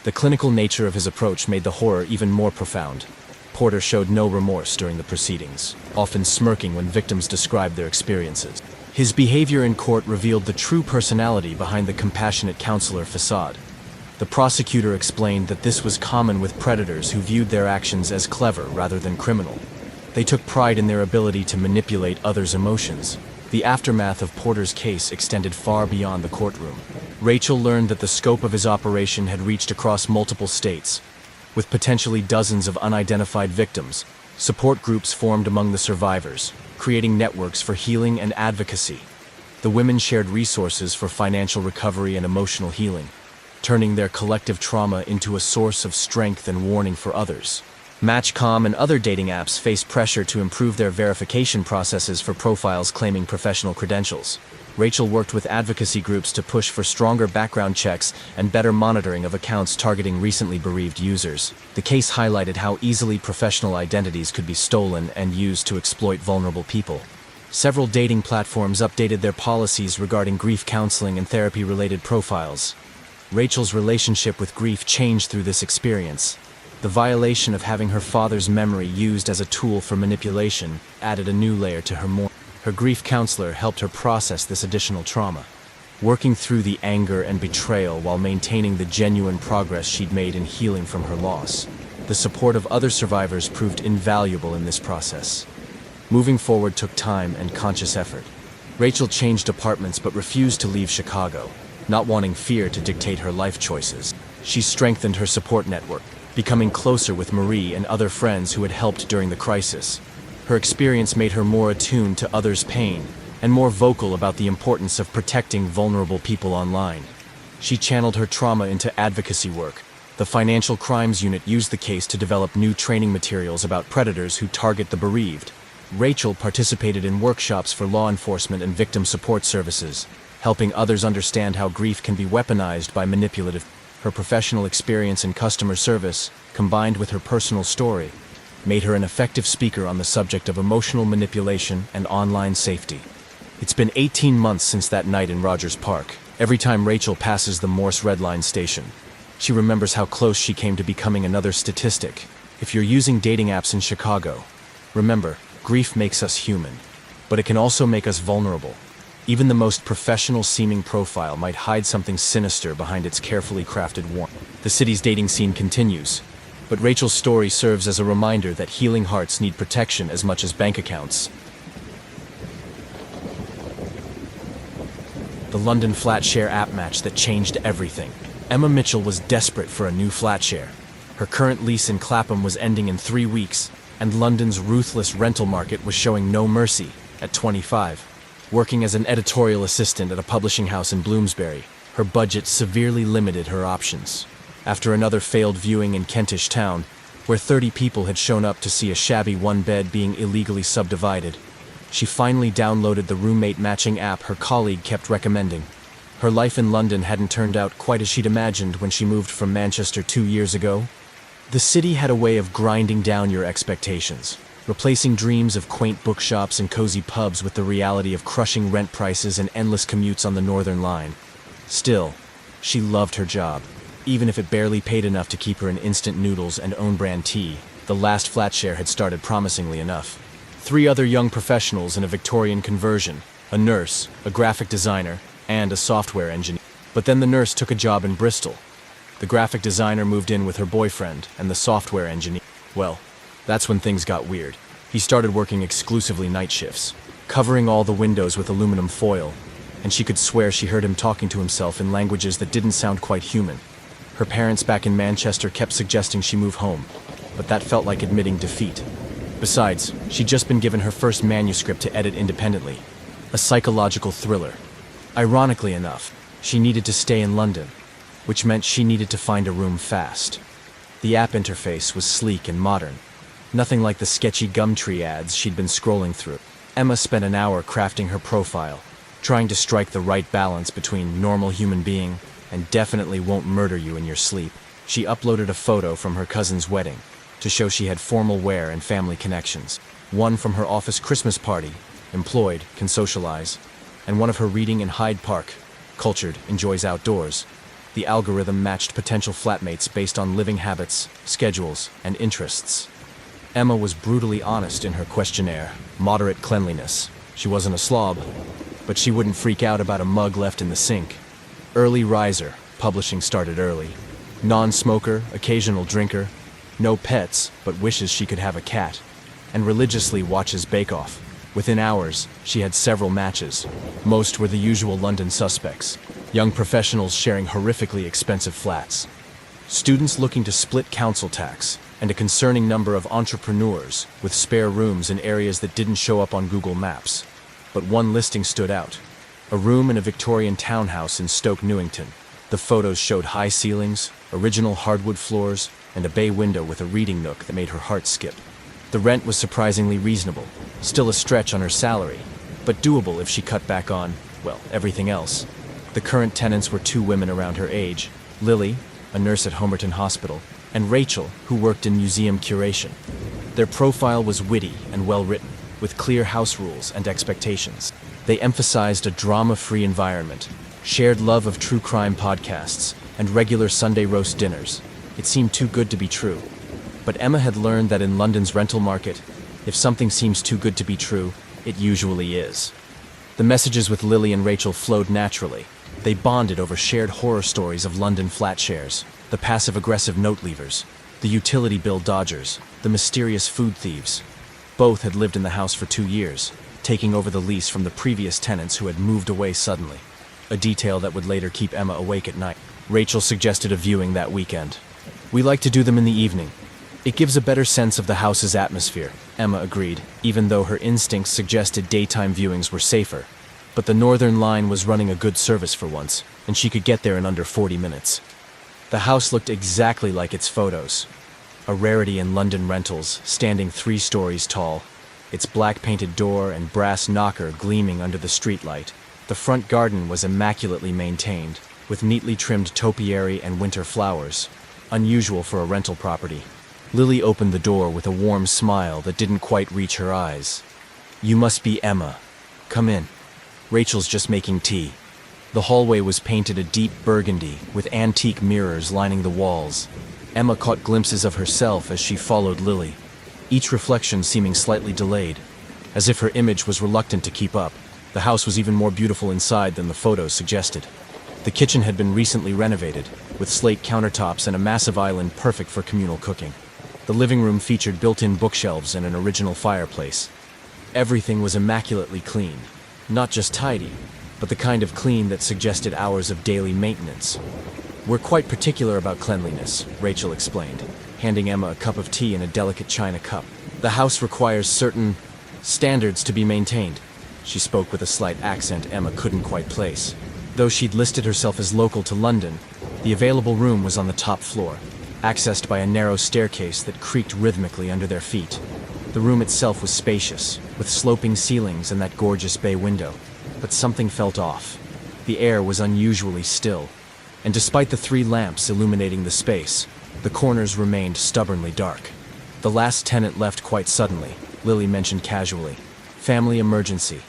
The clinical nature of his approach made the horror even more profound. Porter showed no remorse during the proceedings, often smirking when victims described their experiences. His behavior in court revealed the true personality behind the compassionate counselor facade. The prosecutor explained that this was common with predators who viewed their actions as clever rather than criminal. They took pride in their ability to manipulate others' emotions. The aftermath of Porter's case extended far beyond the courtroom. Rachel learned that the scope of his operation had reached across multiple states. With potentially dozens of unidentified victims, support groups formed among the survivors, creating networks for healing and advocacy. The women shared resources for financial recovery and emotional healing, turning their collective trauma into a source of strength and warning for others. Match.com and other dating apps faced pressure to improve their verification processes for profiles claiming professional credentials. Rachel worked with advocacy groups to push for stronger background checks and better monitoring of accounts targeting recently bereaved users. The case highlighted how easily professional identities could be stolen and used to exploit vulnerable people. Several dating platforms updated their policies regarding grief counseling and therapy-related profiles. Rachel's relationship with grief changed through this experience. The violation of having her father's memory used as a tool for manipulation added a new layer to her mourning. Her grief counselor helped her process this additional trauma, working through the anger and betrayal while maintaining the genuine progress she'd made in healing from her loss. The support of other survivors proved invaluable in this process. Moving forward took time and conscious effort. Rachel changed apartments but refused to leave Chicago, not wanting fear to dictate her life choices. She strengthened her support network, becoming closer with Marie and other friends who had helped during the crisis. Her experience made her more attuned to others' pain and more vocal about the importance of protecting vulnerable people online. She channeled her trauma into advocacy work. The Financial Crimes Unit used the case to develop new training materials about predators who target the bereaved. Rachel participated in workshops for law enforcement and victim support services, helping others understand how grief can be weaponized by manipulative. Her professional experience in customer service, combined with her personal story, made her an effective speaker on the subject of emotional manipulation and online safety. It's been 18 months since that night in Rogers Park. Every time Rachel passes the Morse Red Line station, she remembers how close she came to becoming another statistic. If you're using dating apps in Chicago, remember, grief makes us human, but it can also make us vulnerable. Even the most professional-seeming profile might hide something sinister behind its carefully crafted warmth. The city's dating scene continues, but Rachel's story serves as a reminder that healing hearts need protection as much as bank accounts. The London flat share app match that changed everything. Emma Mitchell was desperate for a new flat share. Her current lease in Clapham was ending in 3 weeks, and London's ruthless rental market was showing no mercy. At 25, working as an editorial assistant at a publishing house in Bloomsbury, her budget severely limited her options. After another failed viewing in Kentish Town, where 30 people had shown up to see a shabby one-bed being illegally subdivided, she finally downloaded the roommate matching app her colleague kept recommending. Her life in London hadn't turned out quite as she'd imagined when she moved from Manchester 2 years ago. The city had a way of grinding down your expectations, replacing dreams of quaint bookshops and cozy pubs with the reality of crushing rent prices and endless commutes on the Northern Line. Still, she loved her job. Even if it barely paid enough to keep her in instant noodles and own-brand tea, the last flat share had started promisingly enough. 3 other young professionals in a Victorian conversion, a nurse, a graphic designer, and a software engineer. But then the nurse took a job in Bristol. The graphic designer moved in with her boyfriend, and the software engineer, well, that's when things got weird. He started working exclusively night shifts, covering all the windows with aluminum foil, and she could swear she heard him talking to himself in languages that didn't sound quite human. Her parents back in Manchester kept suggesting she move home, but that felt like admitting defeat. Besides, she'd just been given her first manuscript to edit independently, a psychological thriller. Ironically enough, she needed to stay in London, which meant she needed to find a room fast. The app interface was sleek and modern, nothing like the sketchy Gumtree ads she'd been scrolling through. Emma spent an hour crafting her profile, trying to strike the right balance between normal human being and definitely won't murder you in your sleep. She uploaded a photo from her cousin's wedding to show she had formal wear and family connections. One from her office Christmas party, employed, can socialize, and one of her reading in Hyde Park, cultured, enjoys outdoors. The algorithm matched potential flatmates based on living habits, schedules, and interests. Emma was brutally honest in her questionnaire. Moderate cleanliness. She wasn't a slob, but she wouldn't freak out about a mug left in the sink. Early riser. Publishing started early. Non-smoker, occasional drinker. No pets, but wishes she could have a cat. And religiously watches Bake Off. Within hours, she had several matches. Most were the usual London suspects. Young professionals sharing horrifically expensive flats. Students looking to split council tax, and a concerning number of entrepreneurs with spare rooms in areas that didn't show up on Google Maps. But one listing stood out. A room in a Victorian townhouse in Stoke Newington. The photos showed high ceilings, original hardwood floors, and a bay window with a reading nook that made her heart skip. The rent was surprisingly reasonable, still a stretch on her salary, but doable if she cut back on, well, everything else. The current tenants were two women around her age, Lily, a nurse at Homerton Hospital, and Rachel, who worked in museum curation. Their profile was witty and well-written, with clear house rules and expectations. They emphasized a drama-free environment, shared love of true crime podcasts, and regular Sunday roast dinners. It seemed too good to be true. But Emma had learned that in London's rental market, if something seems too good to be true, it usually is. The messages with Lily and Rachel flowed naturally. They bonded over shared horror stories of London flat shares, the passive-aggressive note leavers, the utility bill dodgers, the mysterious food thieves. Both had lived in the house for 2 years, taking over the lease from the previous tenants who had moved away suddenly, a detail that would later keep Emma awake at night. Rachel suggested a viewing that weekend. "We like to do them in the evening. It gives a better sense of the house's atmosphere," Emma agreed, even though her instincts suggested daytime viewings were safer. But the Northern Line was running a good service for once, and she could get there in under 40 minutes. The house looked exactly like its photos. A rarity in London rentals, standing 3 stories tall, its black-painted door and brass knocker gleaming under the streetlight. The front garden was immaculately maintained, with neatly trimmed topiary and winter flowers, unusual for a rental property. Lily opened the door with a warm smile that didn't quite reach her eyes. "You must be Emma. Come in. Rachel's just making tea." The hallway was painted a deep burgundy, with antique mirrors lining the walls. Emma caught glimpses of herself as she followed Lily, each reflection seeming slightly delayed, as if her image was reluctant to keep up. The house was even more beautiful inside than the photos suggested. The kitchen had been recently renovated, with slate countertops and a massive island perfect for communal cooking. The living room featured built-in bookshelves and an original fireplace. Everything was immaculately clean. Not just tidy, but the kind of clean that suggested hours of daily maintenance. "We're quite particular about cleanliness," Rachel explained, handing Emma a cup of tea in a delicate china cup. "The house requires certain standards to be maintained." She spoke with a slight accent Emma couldn't quite place. Though she'd listed herself as local to London, the available room was on the top floor, accessed by a narrow staircase that creaked rhythmically under their feet. The room itself was spacious, with sloping ceilings and that gorgeous bay window. But something felt off. The air was unusually still, and despite the 3 lamps illuminating the space, the corners remained stubbornly dark. The last tenant left quite suddenly, Lily mentioned casually. Family emergency.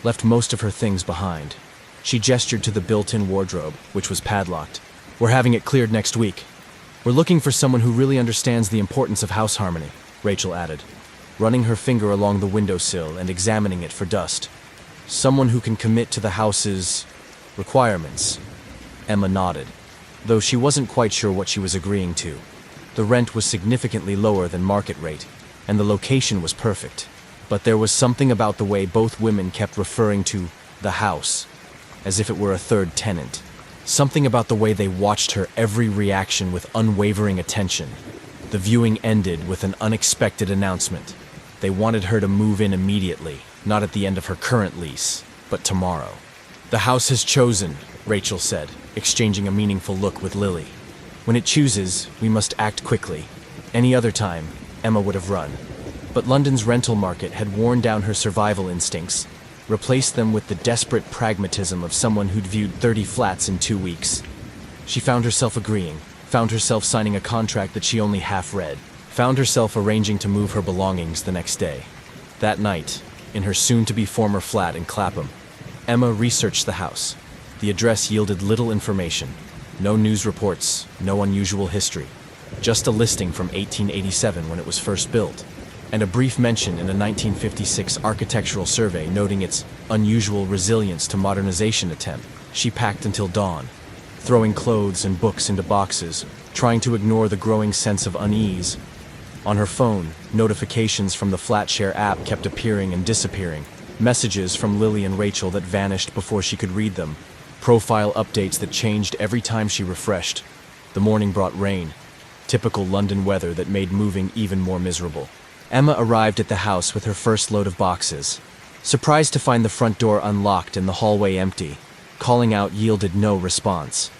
Left most of her things behind. She gestured to the built-in wardrobe, which was padlocked. "We're having it cleared next week. We're looking for someone who really understands the importance of house harmony," Rachel added, running her finger along the windowsill and examining it for dust. "Someone who can commit to the house's requirements." Emma nodded, though she wasn't quite sure what she was agreeing to. The rent was significantly lower than market rate, and the location was perfect. But there was something about the way both women kept referring to the house, as if it were a third tenant. Something about the way they watched her every reaction with unwavering attention. The viewing ended with an unexpected announcement. They wanted her to move in immediately, not at the end of her current lease, but tomorrow. "The house has chosen," Rachel said, exchanging a meaningful look with Lily. "When it chooses, we must act quickly. Any other time, Emma would have run." But London's rental market had worn down her survival instincts, replaced them with the desperate pragmatism of someone who'd viewed 30 flats in 2 weeks. She found herself agreeing, found herself signing a contract that she only half read, found herself arranging to move her belongings the next day. That night, in her soon-to-be former flat in Clapham, Emma researched the house. The address yielded little information. No news reports, no unusual history. Just a listing from 1887 when it was first built, and a brief mention in a 1956 architectural survey noting its unusual resilience to modernization attempt. She packed until dawn, throwing clothes and books into boxes, trying to ignore the growing sense of unease. On her phone, notifications from the FlatShare app kept appearing and disappearing. Messages from Lily and Rachel that vanished before she could read them. Profile updates that changed every time she refreshed. The morning brought rain, typical London weather that made moving even more miserable. Emma arrived at the house with her first load of boxes. Surprised to find the front door unlocked and the hallway empty, calling out yielded no response.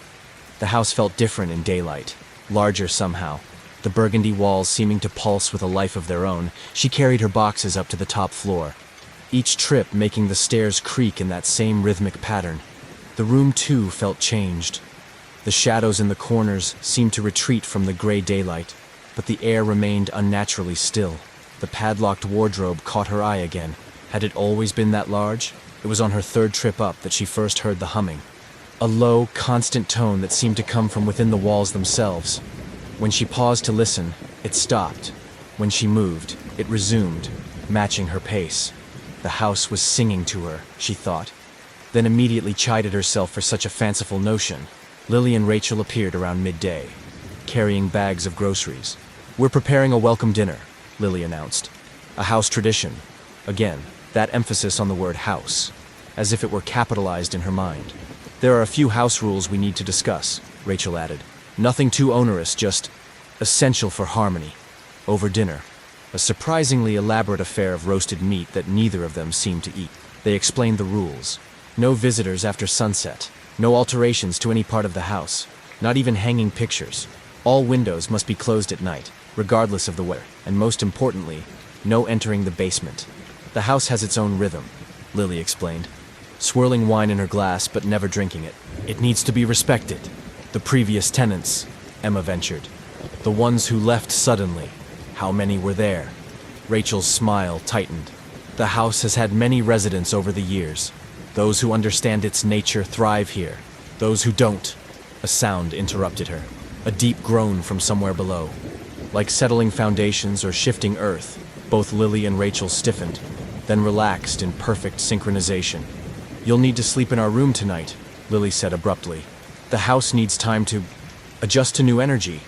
The house felt different in daylight, larger somehow, the burgundy walls seeming to pulse with a life of their own. She carried her boxes up to the top floor, each trip making the stairs creak in that same rhythmic pattern. The room, too, felt changed. The shadows in the corners seemed to retreat from the gray daylight, but the air remained unnaturally still. The padlocked wardrobe caught her eye again. Had it always been that large? It was on her third trip up that she first heard the humming. A low, constant tone that seemed to come from within the walls themselves. When she paused to listen, it stopped. When she moved, it resumed, matching her pace. The house was singing to her, she thought, then immediately chided herself for such a fanciful notion. Lily and Rachel appeared around midday, carrying bags of groceries. "We're preparing a welcome dinner," Lily announced. "A house tradition." Again, that emphasis on the word house, as if it were capitalized in her mind. "There are a few house rules we need to discuss," Rachel added. "Nothing too onerous, just essential for harmony." Over dinner, a surprisingly elaborate affair of roasted meat that neither of them seemed to eat, they explained the rules. No visitors after sunset, no alterations to any part of the house, not even hanging pictures. All windows must be closed at night, regardless of the weather, and most importantly, no entering the basement. "The house has its own rhythm," Lily explained, swirling wine in her glass but never drinking it. "It needs to be respected." "The previous tenants," Emma ventured. "The ones who left suddenly. How many were there?" Rachel's smile tightened. "The house has had many residents over the years. Those who understand its nature thrive here. Those who don't." A sound interrupted her, a deep groan from somewhere below. Like settling foundations or shifting earth, both Lily and Rachel stiffened, then relaxed in perfect synchronization. "You'll need to sleep in our room tonight," Lily said abruptly. "The house needs time to adjust to new energy."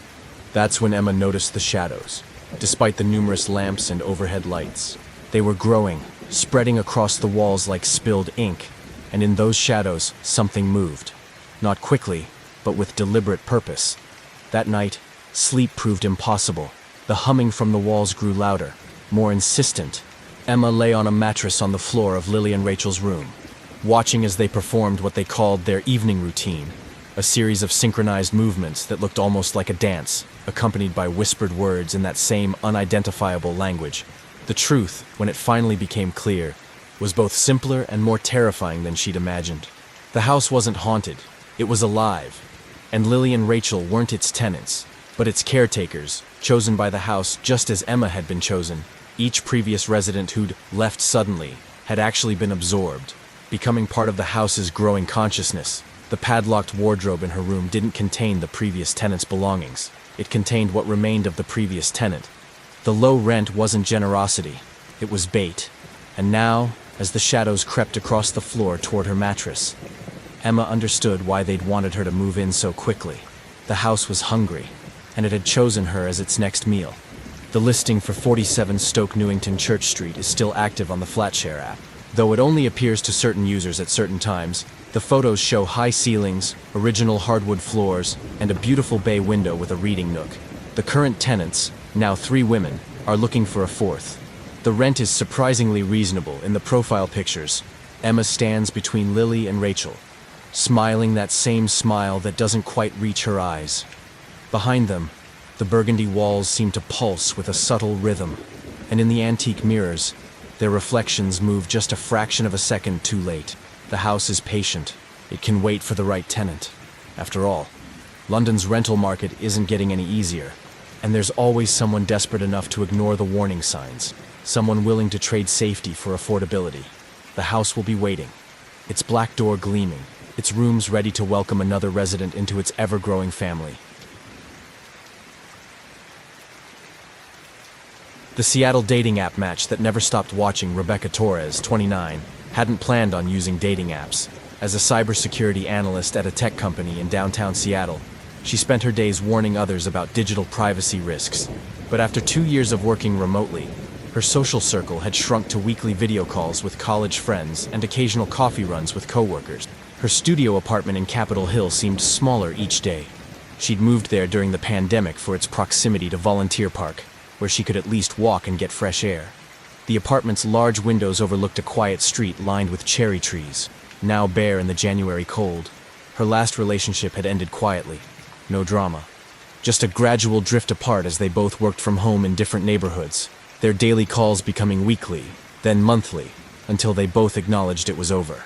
That's when Emma noticed the shadows, despite the numerous lamps and overhead lights. They were growing, spreading across the walls like spilled ink, and in those shadows, something moved. Not quickly, but with deliberate purpose. That night, sleep proved impossible. The humming from the walls grew louder, more insistent. Emma lay on a mattress on the floor of Lily and Rachel's room, watching as they performed what they called their evening routine, a series of synchronized movements that looked almost like a dance, accompanied by whispered words in that same unidentifiable language. The truth, when it finally became clear, was both simpler and more terrifying than she'd imagined. The house wasn't haunted, it was alive, and Lily and Rachel weren't its tenants, but its caretakers, chosen by the house just as Emma had been chosen. Each previous resident who'd left suddenly had actually been absorbed, becoming part of the house's growing consciousness. The padlocked wardrobe in her room didn't contain the previous tenant's belongings. It contained what remained of the previous tenant. The low rent wasn't generosity, it was bait. And now, as the shadows crept across the floor toward her mattress, Emma understood why they'd wanted her to move in so quickly. The house was hungry, and it had chosen her as its next meal. The listing for 47 Stoke Newington Church Street is still active on the FlatShare app. Though it only appears to certain users at certain times, the photos show high ceilings, original hardwood floors, and a beautiful bay window with a reading nook. The current tenants, now 3 women, are looking for a fourth. The rent is surprisingly reasonable in the profile pictures. Emma stands between Lily and Rachel, smiling that same smile that doesn't quite reach her eyes. Behind them, the burgundy walls seem to pulse with a subtle rhythm, and in the antique mirrors, their reflections move just a fraction of a second too late. The house is patient. It can wait for the right tenant. After all, London's rental market isn't getting any easier, and there's always someone desperate enough to ignore the warning signs, someone willing to trade safety for affordability. The house will be waiting, its black door gleaming, its rooms ready to welcome another resident into its ever-growing family. The Seattle dating app match that never stopped watching. Rebecca Torres, 29, hadn't planned on using dating apps. As a cybersecurity analyst at a tech company in downtown Seattle, she spent her days warning others about digital privacy risks. But after 2 years of working remotely, her social circle had shrunk to weekly video calls with college friends and occasional coffee runs with coworkers. Her studio apartment in Capitol Hill seemed smaller each day. She'd moved there during the pandemic for its proximity to Volunteer Park, where she could at least walk and get fresh air. The apartment's large windows overlooked a quiet street lined with cherry trees, now bare in the January cold. Her last relationship had ended quietly. No drama. Just a gradual drift apart as they both worked from home in different neighborhoods, their daily calls becoming weekly, then monthly, until they both acknowledged it was over.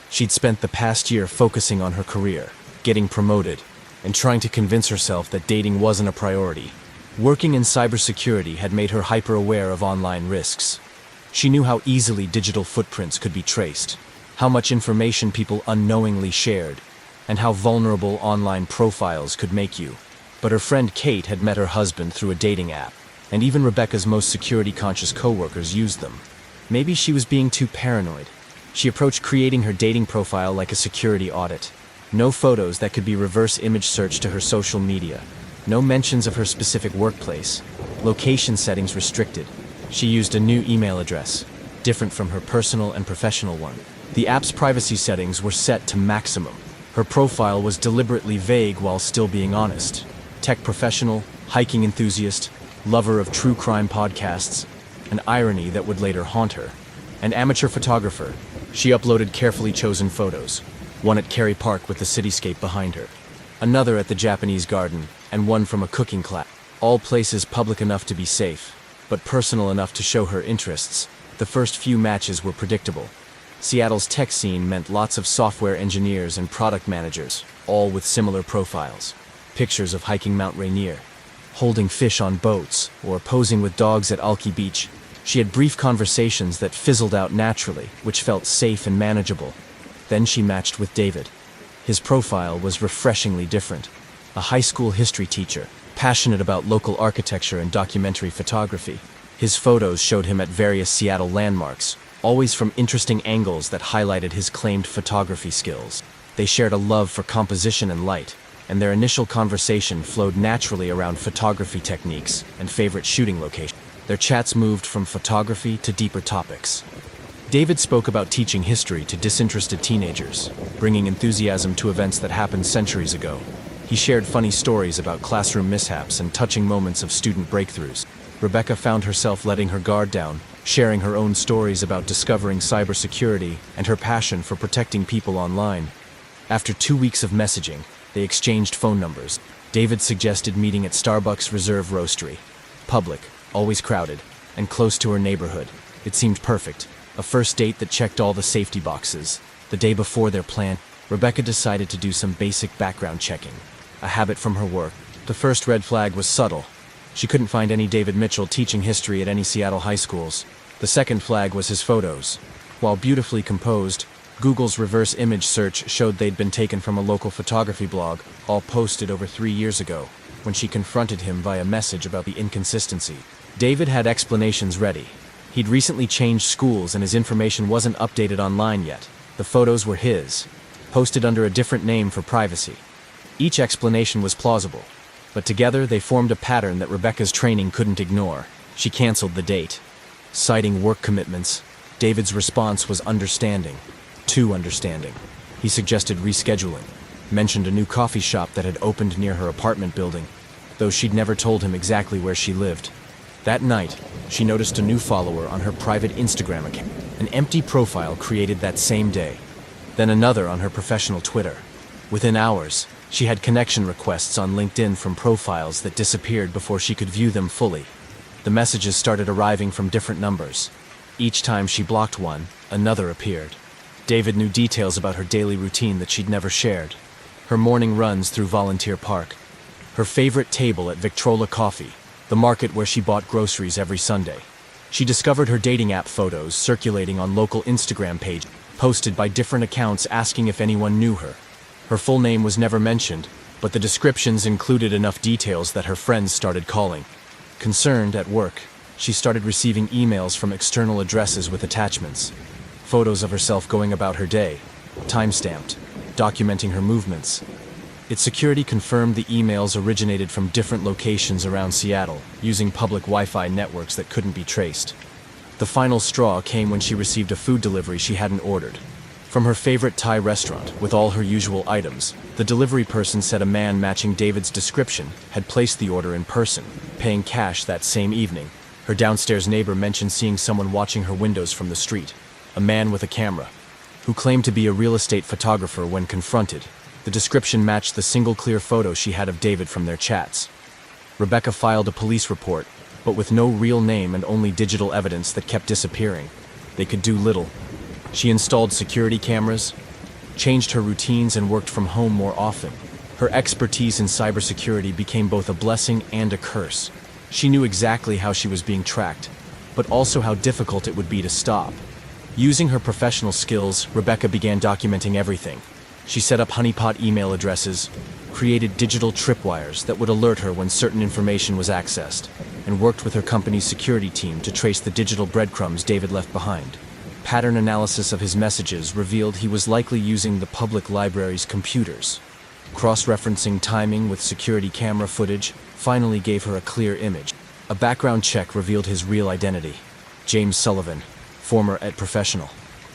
She'd spent the past year focusing on her career, getting promoted, and trying to convince herself that dating wasn't a priority. Working in cybersecurity had made her hyper-aware of online risks. She knew how easily digital footprints could be traced, how much information people unknowingly shared, and how vulnerable online profiles could make you. But her friend Kate had met her husband through a dating app, and even Rebecca's most security-conscious coworkers used them. Maybe she was being too paranoid. She approached creating her dating profile like a security audit. No photos that could be reverse image searched to her social media. No mentions of her specific workplace. Location settings restricted. She used a new email address, different from her personal and professional one. The app's privacy settings were set to maximum. Her profile was deliberately vague while still being honest. Tech professional, hiking enthusiast, lover of true crime podcasts, an irony that would later haunt her. An amateur photographer, she uploaded carefully chosen photos, one at Kerry Park with the cityscape behind her, another at the Japanese garden, and one from a cooking class. All places public enough to be safe, but personal enough to show her interests. The first few matches were predictable. Seattle's tech scene meant lots of software engineers and product managers, all with similar profiles. Pictures of hiking Mount Rainier, holding fish on boats, or posing with dogs at Alki Beach. She had brief conversations that fizzled out naturally, which felt safe and manageable. Then she matched with David. His profile was refreshingly different. A high school history teacher, passionate about local architecture and documentary photography. His photos showed him at various Seattle landmarks, always from interesting angles that highlighted his claimed photography skills. They shared a love for composition and light, and their initial conversation flowed naturally around photography techniques and favorite shooting locations. Their chats moved from photography to deeper topics. David spoke about teaching history to disinterested teenagers, bringing enthusiasm to events that happened centuries ago. He shared funny stories about classroom mishaps and touching moments of student breakthroughs. Rebecca found herself letting her guard down, sharing her own stories about discovering cybersecurity and her passion for protecting people online. After 2 weeks of messaging, they exchanged phone numbers. David suggested meeting at Starbucks Reserve Roastery. Public, always crowded, and close to her neighborhood. It seemed perfect. A first date that checked all the safety boxes. The day before their plan, Rebecca decided to do some basic background checking, a habit from her work. The first red flag was subtle. She couldn't find any David Mitchell teaching history at any Seattle high schools. The second flag was his photos. While beautifully composed, Google's reverse image search showed they'd been taken from a local photography blog, all posted over 3 years ago, when she confronted him via message about the inconsistency. David had explanations ready. He'd recently changed schools and his information wasn't updated online yet. The photos were his, posted under a different name for privacy. Each explanation was plausible, but together they formed a pattern that Rebecca's training couldn't ignore. She canceled the date. Citing work commitments, David's response was understanding. Too understanding. He suggested rescheduling, mentioned a new coffee shop that had opened near her apartment building, though she'd never told him exactly where she lived. That night, she noticed a new follower on her private Instagram account, an empty profile created that same day, then another on her professional Twitter. Within hours, she had connection requests on LinkedIn from profiles that disappeared before she could view them fully. The messages started arriving from different numbers. Each time she blocked one, another appeared. David knew details about her daily routine that she'd never shared. her morning runs through Volunteer Park, her favorite table at Victrola Coffee, the market where she bought groceries every Sunday. She discovered her dating app photos circulating on local Instagram pages, posted by different accounts asking if anyone knew her. Her full name was never mentioned, but the descriptions included enough details that her friends started calling. Concerned at work, she started receiving emails from external addresses with attachments. Photos of herself going about her day, time-stamped, documenting her movements. Its security confirmed the emails originated from different locations around Seattle, using public Wi-Fi networks that couldn't be traced. The final straw came when she received a food delivery she hadn't ordered. From her favorite Thai restaurant, with all her usual items, the delivery person said a man matching David's description had placed the order in person, paying cash that same evening. Her downstairs neighbor mentioned seeing someone watching her windows from the street, a man with a camera, who claimed to be a real estate photographer when confronted. The description matched the single clear photo she had of David from their chats. Rebecca filed a police report, but with no real name and only digital evidence that kept disappearing. They could do little. She installed security cameras, changed her routines, and worked from home more often. Her expertise in cybersecurity became both a blessing and a curse. She knew exactly how she was being tracked, but also how difficult it would be to stop. Using her professional skills, Rebecca began documenting everything. She set up honeypot email addresses, created digital tripwires that would alert her when certain information was accessed, and worked with her company's security team to trace the digital breadcrumbs David left behind. Pattern analysis of his messages revealed he was likely using the public library's computers. Cross-referencing timing with security camera footage finally gave her a clear image. A background check revealed his real identity: James Sullivan, former ed professional,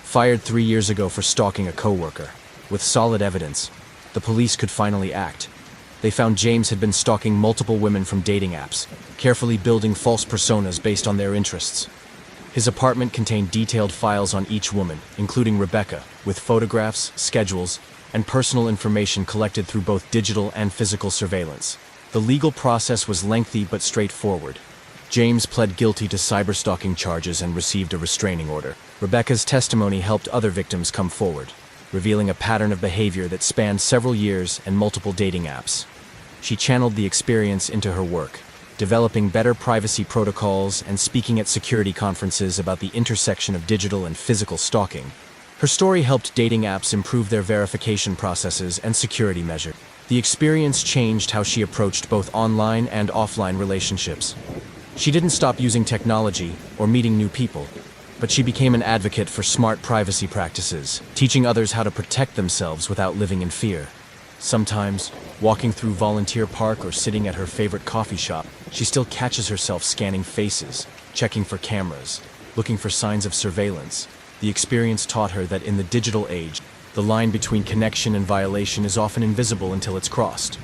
fired 3 years ago for stalking a coworker. With solid evidence, the police could finally act. They found James had been stalking multiple women from dating apps, carefully building false personas based on their interests. His apartment contained detailed files on each woman, including Rebecca, with photographs, schedules, and personal information collected through both digital and physical surveillance. The legal process was lengthy but straightforward. James pled guilty to cyberstalking charges and received a restraining order. Rebecca's testimony helped other victims come forward, revealing a pattern of behavior that spanned several years and multiple dating apps. She channeled the experience into her work, developing better privacy protocols and speaking at security conferences about the intersection of digital and physical stalking. Her story helped dating apps improve their verification processes and security measures. The experience changed how she approached both online and offline relationships. She didn't stop using technology or meeting new people, but she became an advocate for smart privacy practices, teaching others how to protect themselves without living in fear. Sometimes, walking through Volunteer Park or sitting at her favorite coffee shop, she still catches herself scanning faces, checking for cameras, looking for signs of surveillance. The experience taught her that in the digital age, the line between connection and violation is often invisible until it's crossed.